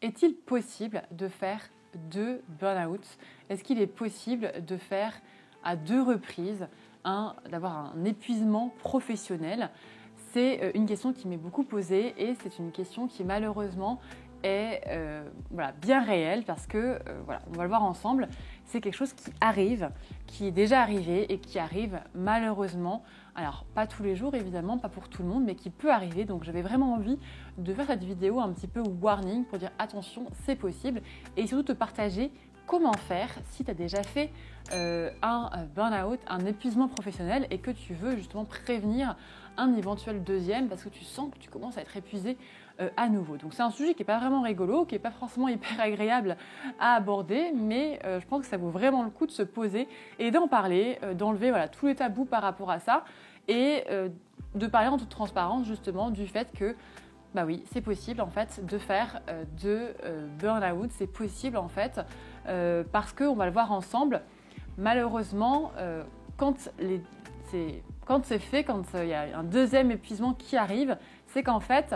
Est-il possible de faire 2 burn-out? Est-ce qu'il est possible de faire à 2 reprises d'avoir un épuisement professionnel? C'est une question qui m'est beaucoup posée et c'est une question qui malheureusement est bien réelle parce que, on va le voir ensemble, c'est quelque chose qui arrive, qui est déjà arrivé et qui arrive malheureusement, alors pas tous les jours évidemment, pas pour tout le monde, mais qui peut arriver. Donc j'avais vraiment envie de faire cette vidéo un petit peu warning pour dire attention, c'est possible et surtout te partager comment faire si tu as déjà fait un burn-out, un épuisement professionnel et que tu veux justement prévenir un éventuel deuxième parce que tu sens que tu commences à être épuisé à nouveau. Donc c'est un sujet qui n'est pas vraiment rigolo, qui n'est pas forcément hyper agréable à aborder, mais je pense que ça vaut vraiment le coup de se poser et d'en parler, d'enlever tous les tabous par rapport à ça et de parler en toute transparence justement du fait que bah oui, c'est possible en fait de faire de burn-out, c'est possible en fait parce qu'on va le voir ensemble. Malheureusement, quand c'est fait, quand il y a un deuxième épuisement qui arrive, c'est qu'en fait,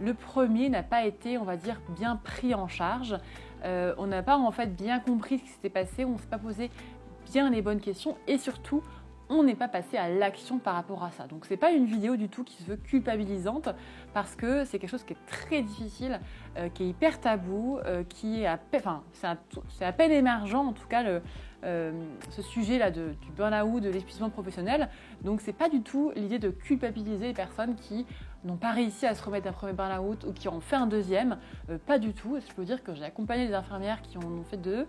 le premier n'a pas été, on va dire, bien pris en charge. On n'a pas en fait bien compris ce qui s'était passé, on ne s'est pas posé bien les bonnes questions et surtout, on n'est pas passé à l'action par rapport à ça. Donc, ce n'est pas une vidéo du tout qui se veut culpabilisante parce que c'est quelque chose qui est très difficile, qui est hyper tabou, qui est c'est à peine émergent en tout cas ce sujet-là du burn-out, de l'épuisement professionnel. Donc, ce n'est pas du tout l'idée de culpabiliser les personnes qui n'ont pas réussi à se remettre d'un premier burn-out ou qui en ont fait un deuxième. Pas du tout. Je peux vous dire que j'ai accompagné des infirmières qui en ont fait 2.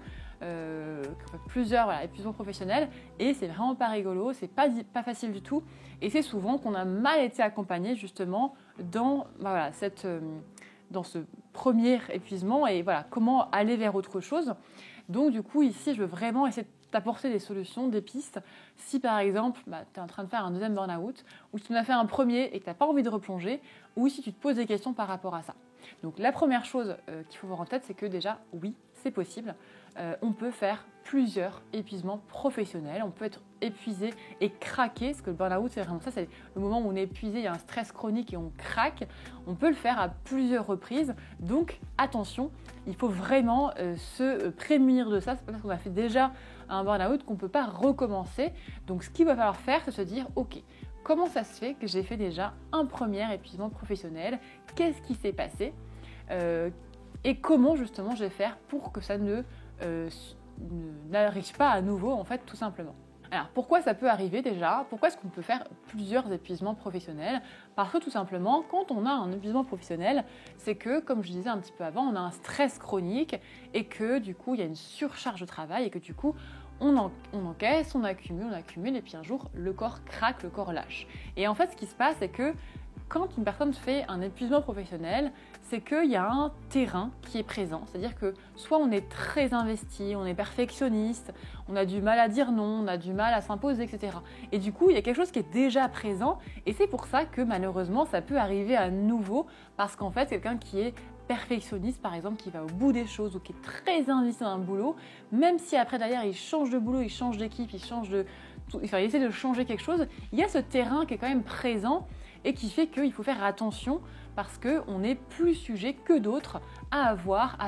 Plusieurs épuisements professionnels et c'est vraiment pas rigolo, c'est pas facile du tout et c'est souvent qu'on a mal été accompagné justement dans ce premier épuisement et comment aller vers autre chose. Donc du coup ici je veux vraiment essayer de t'apporter des solutions, des pistes. Si par exemple tu es en train de faire un deuxième burn-out ou si tu en as fait un premier et que tu n'as pas envie de replonger ou si tu te poses des questions par rapport à ça. Donc la première chose qu'il faut avoir en tête, c'est que déjà oui, c'est possible. On peut faire plusieurs épuisements professionnels, on peut être épuisé et craqué, parce que le burn-out c'est vraiment ça, c'est le moment où on est épuisé, il y a un stress chronique et on craque. On peut le faire à plusieurs reprises, donc attention, il faut vraiment se prémunir de ça. C'est pas parce qu'on a fait déjà un burn-out qu'on ne peut pas recommencer. Donc ce qu'il va falloir faire, c'est se dire ok, comment ça se fait que j'ai fait déjà un premier épuisement professionnel? Qu'est-ce qui s'est passé et comment justement je vais faire pour que ça n'arrive pas à nouveau en fait tout simplement. Alors pourquoi ça peut arriver déjà? Pourquoi est-ce qu'on peut faire plusieurs épuisements professionnels? Parce que tout simplement quand on a un épuisement professionnel, c'est que comme je disais un petit peu avant, on a un stress chronique et que du coup il y a une surcharge de travail et que du coup on encaisse, on accumule et puis un jour le corps craque, le corps lâche. Et en fait ce qui se passe c'est que quand une personne fait un épuisement professionnel, c'est qu'il y a un terrain qui est présent. C'est-à-dire que soit on est très investi, on est perfectionniste, on a du mal à dire non, on a du mal à s'imposer, etc. Et du coup, il y a quelque chose qui est déjà présent. Et c'est pour ça que malheureusement, ça peut arriver à nouveau. Parce qu'en fait, quelqu'un qui est perfectionniste, par exemple, qui va au bout des choses ou qui est très investi dans un boulot, même si après, derrière, il change de boulot, il change d'équipe, il essaie de changer quelque chose, il y a ce terrain qui est quand même présent et qui fait qu'il faut faire attention parce qu'on est plus sujet que d'autres à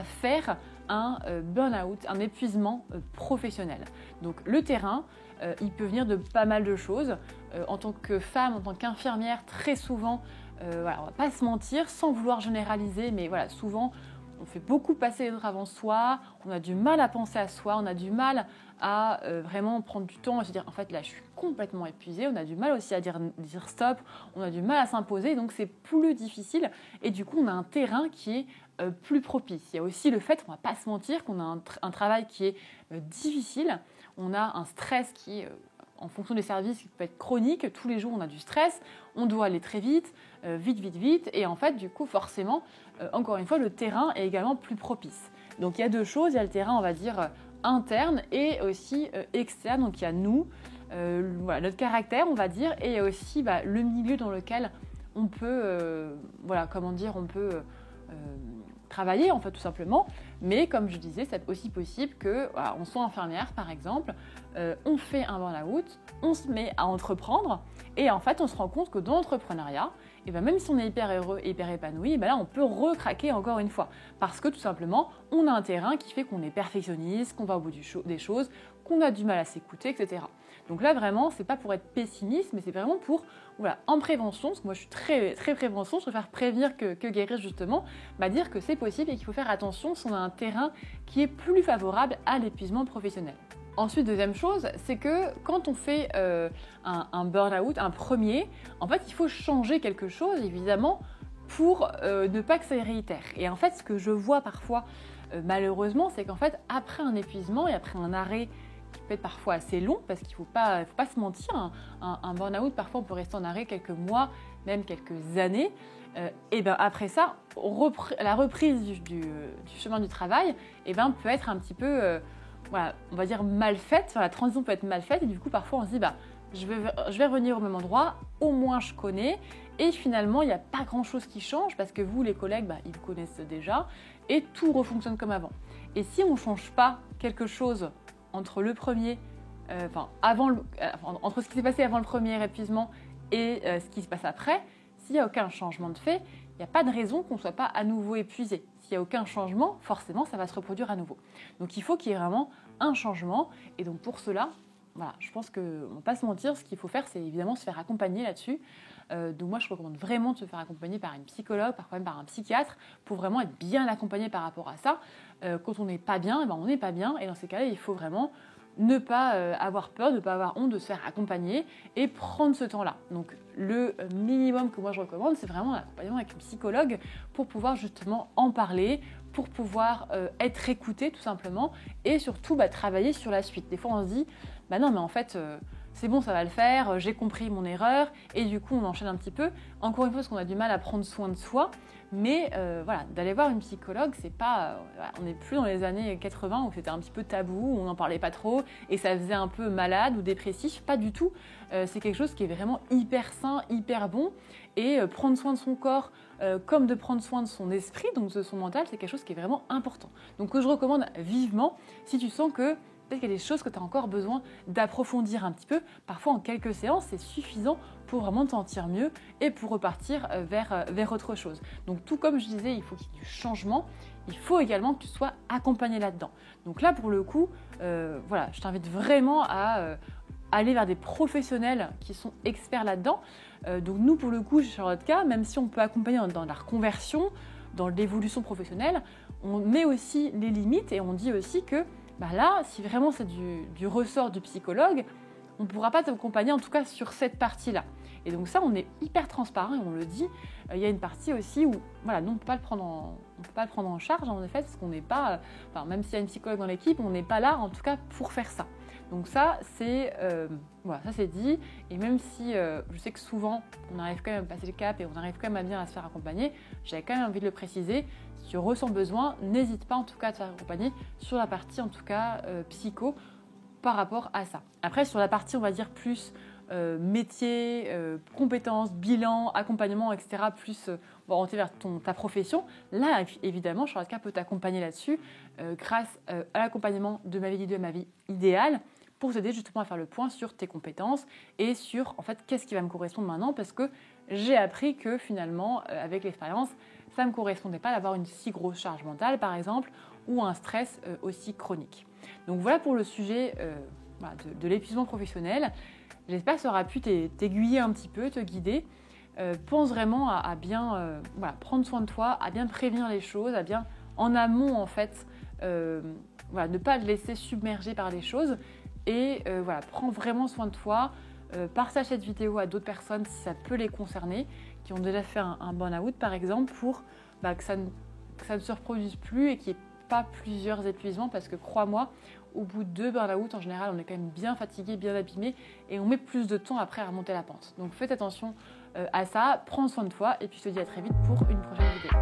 faire un burn-out, un épuisement professionnel. Donc le terrain, il peut venir de pas mal de choses. En tant que femme, en tant qu'infirmière, très souvent, on ne va pas se mentir, sans vouloir généraliser, mais souvent, on fait beaucoup passer les autres avant soi, on a du mal à penser à soi, on a du mal à vraiment prendre du temps et se dire en fait là je suis complètement épuisée, on a du mal aussi à dire stop, on a du mal à s'imposer donc c'est plus difficile et du coup on a un terrain qui est plus propice. Il y a aussi le fait, on ne va pas se mentir, qu'on a un travail qui est difficile, on a un stress qui est en fonction des services qui peut être chronique, tous les jours on a du stress, on doit aller très vite, vite et en fait du coup forcément encore une fois le terrain est également plus propice. Donc il y a 2 choses, il y a le terrain on va dire interne et aussi externe, donc il y a nous, notre caractère on va dire et il y a aussi le milieu dans lequel on peut travailler en fait tout simplement, mais comme je disais c'est aussi possible que on soit infirmière par exemple, on fait un burn-out, on se met à entreprendre et en fait on se rend compte que dans l'entrepreneuriat et ben même si on est hyper heureux et hyper épanoui, ben là on peut recraquer encore une fois. Parce que tout simplement, on a un terrain qui fait qu'on est perfectionniste, qu'on va au bout des choses, qu'on a du mal à s'écouter, etc. Donc là vraiment, c'est pas pour être pessimiste, mais c'est vraiment pour, voilà, en prévention, parce que moi je suis très, très prévention, je préfère prévenir que guérir justement, dire que c'est possible et qu'il faut faire attention si on a un terrain qui est plus favorable à l'épuisement professionnel. Ensuite, deuxième chose, c'est que quand on fait un burn-out, un premier, en fait, il faut changer quelque chose, évidemment, pour ne pas que ça réitère. Et en fait, ce que je vois parfois, malheureusement, c'est qu'en fait, après un épuisement et après un arrêt qui peut être parfois assez long, parce qu'il ne faut pas se mentir, un burn-out, parfois, on peut rester en arrêt quelques mois, même quelques années. Et bien après ça, la reprise du chemin du travail peut être un petit peu... voilà, on va dire mal faite, enfin, la transition peut être mal faite et du coup parfois on se dit je vais revenir au même endroit, au moins je connais et finalement il n'y a pas grand chose qui change parce que vous les collègues ils vous connaissent déjà et tout refonctionne comme avant. Et si on ne change pas quelque chose entre le premier, entre ce qui s'est passé avant le premier épuisement et ce qui se passe après, s'il n'y a aucun changement de fait, il n'y a pas de raison qu'on ne soit pas à nouveau épuisé. S'il n'y a aucun changement, forcément, ça va se reproduire à nouveau. Donc, il faut qu'il y ait vraiment un changement. Et donc, pour cela, voilà, je pense qu'on ne va pas se mentir, ce qu'il faut faire, c'est évidemment se faire accompagner là-dessus. Donc, moi, je recommande vraiment de se faire accompagner par une psychologue, parfois même par un psychiatre, pour vraiment être bien accompagné par rapport à ça. Quand on n'est pas bien, on n'est pas bien. Et dans ces cas-là, il faut vraiment ne pas avoir peur, ne pas avoir honte de se faire accompagner et prendre ce temps-là. Donc le minimum que moi je recommande, c'est vraiment l'accompagnement avec une psychologue pour pouvoir justement en parler, pour pouvoir être écouté tout simplement et surtout travailler sur la suite. Des fois on se dit, non mais en fait c'est bon, ça va le faire, j'ai compris mon erreur et du coup on enchaîne un petit peu. Encore une fois, parce qu'on a du mal à prendre soin de soi. Mais voilà, d'aller voir une psychologue, c'est pas, on n'est plus dans les années 80 où c'était un petit peu tabou, où on n'en parlait pas trop et ça faisait un peu malade ou dépressif, pas du tout. C'est quelque chose qui est vraiment hyper sain, hyper bon. Et prendre soin de son corps comme de prendre soin de son esprit, donc de son mental, c'est quelque chose qui est vraiment important. Donc que je recommande vivement si tu sens que peut-être qu'il y a des choses que tu as encore besoin d'approfondir un petit peu. Parfois, en quelques séances, c'est suffisant pour vraiment te sentir mieux et pour repartir vers autre chose. Donc, tout comme je disais, il faut qu'il y ait du changement. Il faut également que tu sois accompagné là-dedans. Donc là, pour le coup, voilà, je t'invite vraiment à aller vers des professionnels qui sont experts là-dedans. Donc nous, pour le coup, chez Charlotte-K, même si on peut accompagner dans la reconversion, dans l'évolution professionnelle, on met aussi les limites et on dit aussi que là, si vraiment c'est du ressort du psychologue, on ne pourra pas t'accompagner en tout cas sur cette partie-là. Et donc ça, on est hyper transparent et on le dit. Il y a une partie aussi où, voilà, nous, on ne peut pas le prendre en charge, en effet, parce qu'on n'est pas, même s'il y a une psychologue dans l'équipe, on n'est pas là, en tout cas, pour faire ça. Donc ça, c'est dit. Et même si je sais que souvent, on arrive quand même à passer le cap et on arrive quand même à bien à se faire accompagner, j'avais quand même envie de le préciser. Si tu ressens besoin, n'hésite pas en tout cas à te faire accompagner sur la partie, en tout cas, psycho, par rapport à ça. Après, sur la partie, on va dire, plus métier, compétences, bilan, accompagnement, etc., plus orienté vers ta profession, là, évidemment, Charlotte-K peut t'accompagner là-dessus grâce à l'accompagnement de ma vie d'idéal, ma vie idéale, pour t'aider justement à faire le point sur tes compétences et sur, en fait, qu'est-ce qui va me correspondre maintenant, parce que j'ai appris que finalement, avec l'expérience, ça ne me correspondait pas d'avoir une si grosse charge mentale, par exemple, ou un stress aussi chronique. Donc voilà pour le sujet de l'épuisement professionnel. J'espère que ça aura pu t'aiguiller un petit peu, te guider. Pense vraiment à bien prendre soin de toi, à bien prévenir les choses, à bien en amont en fait, ne pas te laisser submerger par les choses. Et prends vraiment soin de toi. Partage cette vidéo à d'autres personnes si ça peut les concerner, qui ont déjà fait un burn-out par exemple, pour que ça ne se reproduise plus et qu'il n'y ait pas plusieurs épuisements, parce que crois-moi, au bout de 2 burn-out, en général, on est quand même bien fatigué, bien abîmé et on met plus de temps après à remonter la pente. Donc faites attention à ça, prends soin de toi et puis je te dis à très vite pour une prochaine vidéo.